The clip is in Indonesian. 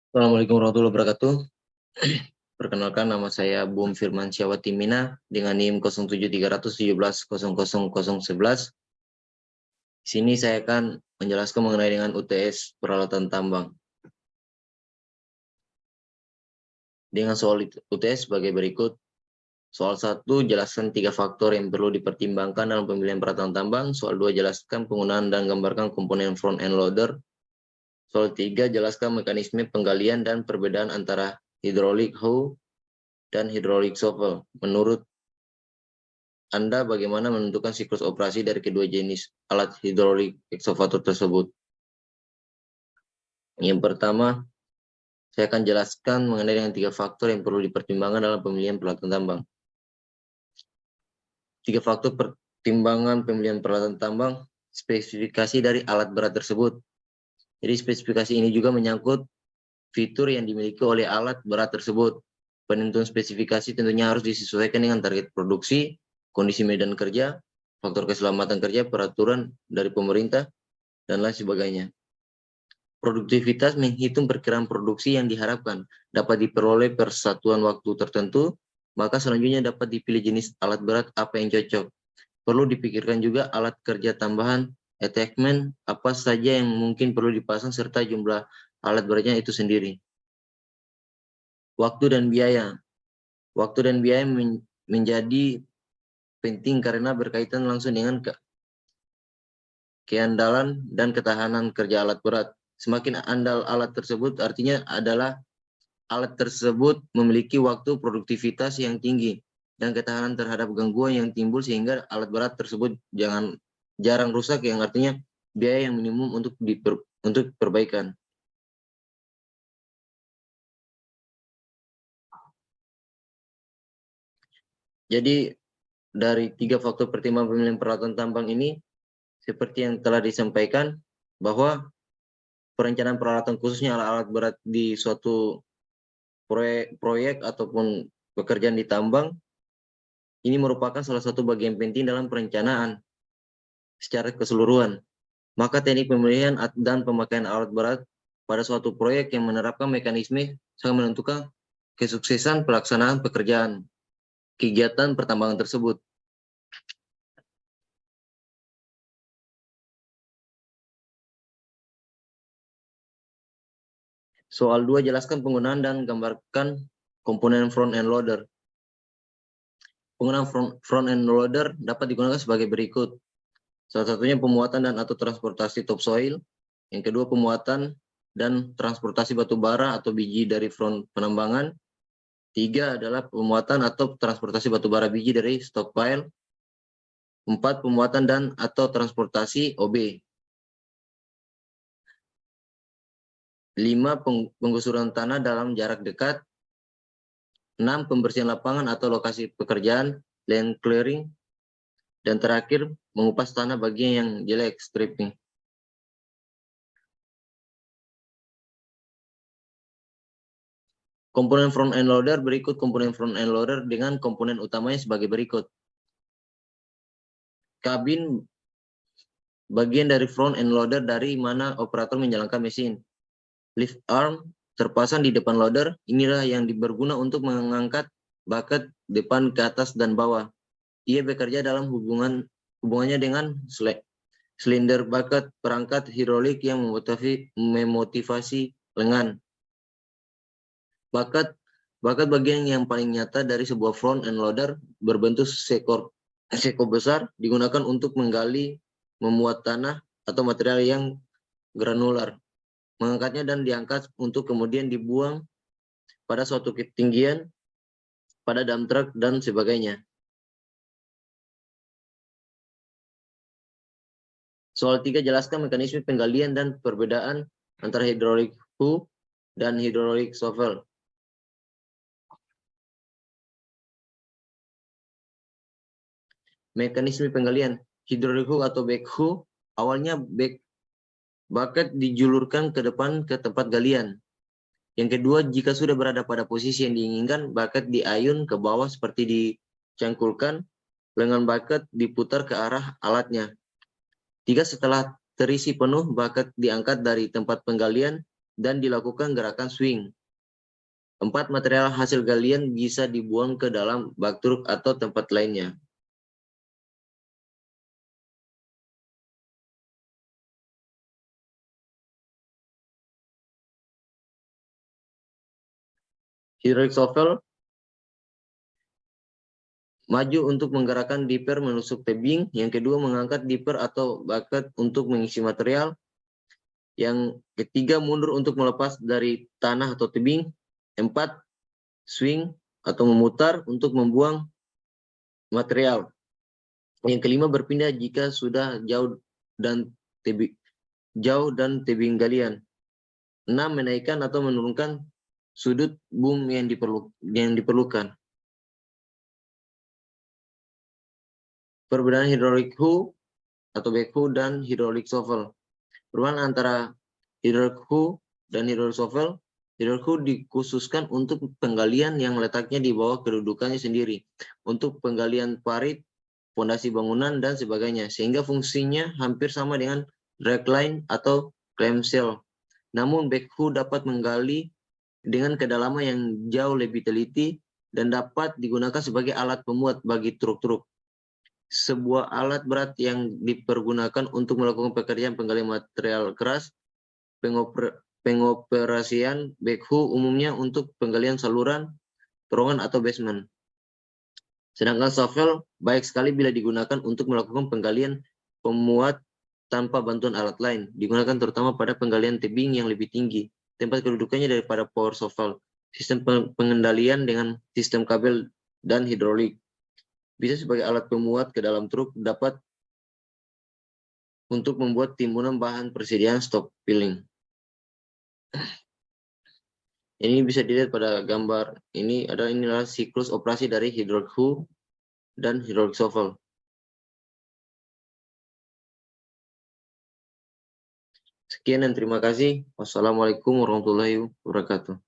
Assalamualaikum warahmatullahi wabarakatuh. Perkenalkan, nama saya Bung Firman Timina dengan NIM 07.317.00011. Di sini saya akan menjelaskan mengenai dengan UTS peralatan tambang. Dengan soal UTS sebagai berikut. Soal 1, jelaskan 3 faktor yang perlu dipertimbangkan dalam pemilihan peralatan tambang. Soal 2, jelaskan penggunaan dan gambarkan komponen front end loader. Soal 3, jelaskan mekanisme penggalian dan perbedaan antara hydraulic hoe dan hydraulic shovel. Menurut Anda, bagaimana menentukan siklus operasi dari kedua jenis alat hidrolik ekskavator tersebut? Yang pertama, saya akan jelaskan mengenai dengan 3 faktor yang perlu dipertimbangkan dalam pemilihan peralatan tambang. 3 faktor pertimbangan pemilihan peralatan tambang: spesifikasi dari alat berat tersebut. Jadi spesifikasi ini juga menyangkut fitur yang dimiliki oleh alat berat tersebut. Penentuan spesifikasi tentunya harus disesuaikan dengan target produksi, kondisi medan kerja, faktor keselamatan kerja, peraturan dari pemerintah, dan lain sebagainya. Produktivitas menghitung perkiraan produksi yang diharapkan dapat diperoleh per satuan waktu tertentu, maka selanjutnya dapat dipilih jenis alat berat apa yang cocok. Perlu dipikirkan juga alat kerja tambahan, attachment, apa saja yang mungkin perlu dipasang, serta jumlah alat beratnya itu sendiri. Waktu dan biaya. Waktu dan biaya menjadi penting karena berkaitan langsung dengan keandalan dan ketahanan kerja alat berat. Semakin andal alat tersebut artinya adalah alat tersebut memiliki waktu produktivitas yang tinggi dan ketahanan terhadap gangguan yang timbul, sehingga alat berat tersebut jarang rusak, yang artinya biaya yang minimum untuk perbaikan. Jadi dari 3 faktor pertimbangan pemilihan peralatan tambang ini, seperti yang telah disampaikan, bahwa perencanaan peralatan khususnya alat-alat berat di suatu proyek ataupun pekerjaan di tambang ini merupakan salah satu bagian penting dalam perencanaan secara keseluruhan. Maka teknik pemilihan dan pemakaian alat berat pada suatu proyek yang menerapkan mekanisme sangat menentukan kesuksesan pelaksanaan pekerjaan kegiatan pertambangan tersebut. Soal 2, jelaskan penggunaan dan gambarkan komponen front end loader. Penggunaan front end loader dapat digunakan sebagai berikut. Salah satunya pemuatan dan atau transportasi topsoil. Yang kedua, pemuatan dan transportasi batu bara atau biji dari front penambangan. 3 adalah pemuatan atau transportasi batu bara biji dari stockpile. 4, pemuatan dan atau transportasi OB. 5, penggusuran tanah dalam jarak dekat. 6, pembersihan lapangan atau lokasi pekerjaan, land clearing. Dan terakhir, mengupas tanah bagian yang jelek, stripping. Komponen front end loader, berikut komponen front end loader dengan komponen utamanya sebagai berikut. Kabin bagian dari front end loader dari mana operator menjalankan mesin. Lift arm terpasang di depan loader, inilah yang berguna untuk mengangkat bucket depan ke atas dan bawah. Ia bekerja dalam hubungannya dengan silinder bucket perangkat hidrolik yang memotivasi lengan. Bucket bagian yang paling nyata dari sebuah front end loader, berbentuk seko besar, digunakan untuk menggali, memuat tanah atau material yang granular, mengangkatnya dan diangkat untuk kemudian dibuang pada suatu ketinggian pada dump truck dan sebagainya. Soal 3, jelaskan mekanisme penggalian dan perbedaan antara hydraulic hoe dan hydraulic shovel. Mekanisme penggalian hydraulic hoe atau backhoe, awalnya bucket dijulurkan ke depan ke tempat galian. Yang kedua, jika sudah berada pada posisi yang diinginkan, bucket diayun ke bawah seperti dicangkulkan, lengan bucket diputar ke arah alatnya. 3, setelah terisi penuh, bucket diangkat dari tempat penggalian dan dilakukan gerakan swing. 4. Material hasil galian bisa dibuang ke dalam bak truk atau tempat lainnya. Hydraulic shovel maju untuk menggerakkan dipper menusuk tebing. Yang kedua, mengangkat dipper atau bucket untuk mengisi material. Yang ketiga, mundur untuk melepas dari tanah atau tebing. 4. Swing atau memutar untuk membuang material. Yang kelima, berpindah jika sudah jauh dan tebing galian. 6. Menaikkan atau menurunkan sudut boom yang diperlukan. Perbedaan hydraulic hoe atau backhoe dan hydraulic shovel. Perbedaan antara hydraulic hoe dan hydraulic shovel. Hydraulic hoe dikhususkan untuk penggalian yang letaknya di bawah kedudukannya sendiri, untuk penggalian parit, fondasi bangunan, dan sebagainya, sehingga fungsinya hampir sama dengan dragline atau clamshell. Namun backhoe dapat menggali dengan kedalaman yang jauh lebih teliti dan dapat digunakan sebagai alat pemuat bagi truk-truk. Sebuah alat berat yang dipergunakan untuk melakukan pekerjaan penggalian material keras. Pengoperasian backhoe umumnya untuk penggalian saluran, terowongan, atau basement. Sedangkan shovel baik sekali bila digunakan untuk melakukan penggalian pemuat tanpa bantuan alat lain. Digunakan terutama pada penggalian tebing yang lebih tinggi, tempat kedudukannya daripada power shovel. Sistem pengendalian dengan sistem kabel dan hidrolik. Bisa sebagai alat pemuat ke dalam truk, dapat untuk membuat timbunan bahan persediaan stok filling. Ini bisa dilihat pada gambar ini, inilah siklus operasi dari hydraulic hoe dan hydraulic shovel. Sekian dan terima kasih. Wassalamualaikum warahmatullahi wabarakatuh.